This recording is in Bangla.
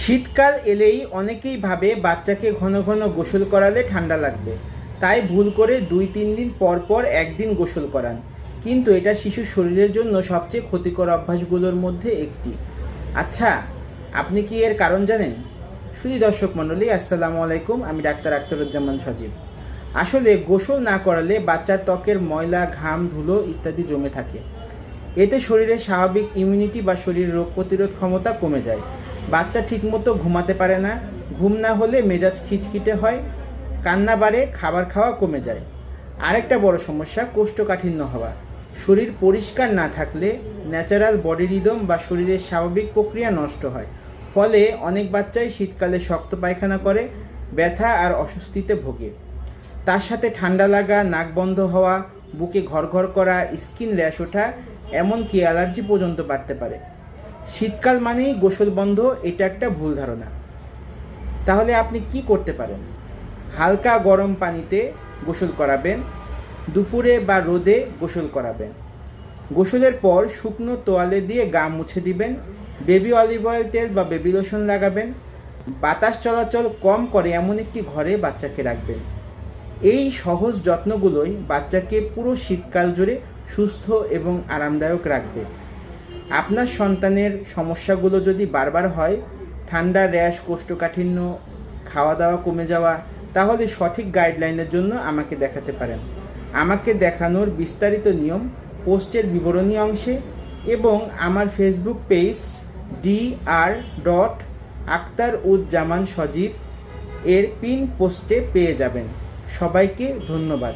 শীতকাল এলেই অনেকেই ভাবে বাচ্চাকে ঘন ঘন গোসল করালে ঠান্ডা লাগবে, তাই ভুল করে 2-3 দিন পর পর একদিন গোসল করান। কিন্তু এটা শিশুর শরীরের জন্য সবচেয়ে ক্ষতিকর অভ্যাসগুলোর মধ্যে একটি। আচ্ছা, আপনি কি এর কারণ জানেন? শুধু দর্শক মণ্ডলী, আসসালামু আলাইকুম। আমি ডাক্তার আখতারুজ্জামান সজীব। আসলে গোসল না করালে বাচ্চার ত্বকের ময়লা, ঘাম, ধুলো ইত্যাদি জমে থাকে। এতে শরীরের স্বাভাবিক ইমিউনিটি বা শরীরের রোগ প্রতিরোধ ক্ষমতা কমে যায়। বাচ্চা ঠিকমতো ঘুমাতে পারে না, ঘুম না হলে মেজাজ খিটখিটে হয়, কান্না বাড়ে, খাবার খাওয়া কমে যায়। আরেকটা বড় সমস্যা কোষ্ঠকাঠিন্য হওয়া। শরীর পরিষ্কার না থাকলে ন্যাচারাল বডি রিদম বা শরীরের স্বাভাবিক প্রক্রিয়া নষ্ট হয়। ফলে অনেক বাচ্চাই শীতকালে শক্ত পায়খানা করে, ব্যথা আর অস্বস্তিতে ভোগে। তার সাথে ঠান্ডা লাগা, নাক বন্ধ হওয়া, বুকে ঘরঘর করা, স্কিন র্যাশ ওঠা, এমনকি অ্যালার্জি পর্যন্ত বাড়তে পারে। শীতকাল মানেই গোসল বন্ধ, এটা একটা ভুল ধারণা। তাহলে আপনি কি করতে পারেন? হালকা গরম পানিতে গোসল করাবেন, দুপুরে বা রোদে গোসল করাবেন। গোসলের পর শুকনো তোয়ালে দিয়ে গা মুছে দিবেন, বেবি অলিভ অয়েল তেল বা বেবি লোশন লাগাবেন। বাতাস চলাচল কম করে এমন একটি ঘরে বাচ্চাকে রাখবেন। এই সহজ যত্নগুলোই বাচ্চাকে পুরো শীতকাল জুড়ে সুস্থ এবং আরামদায়ক রাখবে। আপনার সন্তানের সমস্যাগুলো যদি বারবার হয়, ঠান্ডা, র্যাশ, কোষ্ঠকাঠিন্য, খাওয়া দাওয়া কমে যাওয়া, তাহলে সঠিক গাইডলাইনের জন্য আমাকে দেখাতে পারেন। আমাকে দেখানোর বিস্তারিত নিয়ম পোস্টের বিবরণী অংশে এবং আমার ফেসবুক পেজ dr.আখতারুজ্জামান সজীব এর পিন পোস্টে পেয়ে যাবেন। সবাইকে ধন্যবাদ।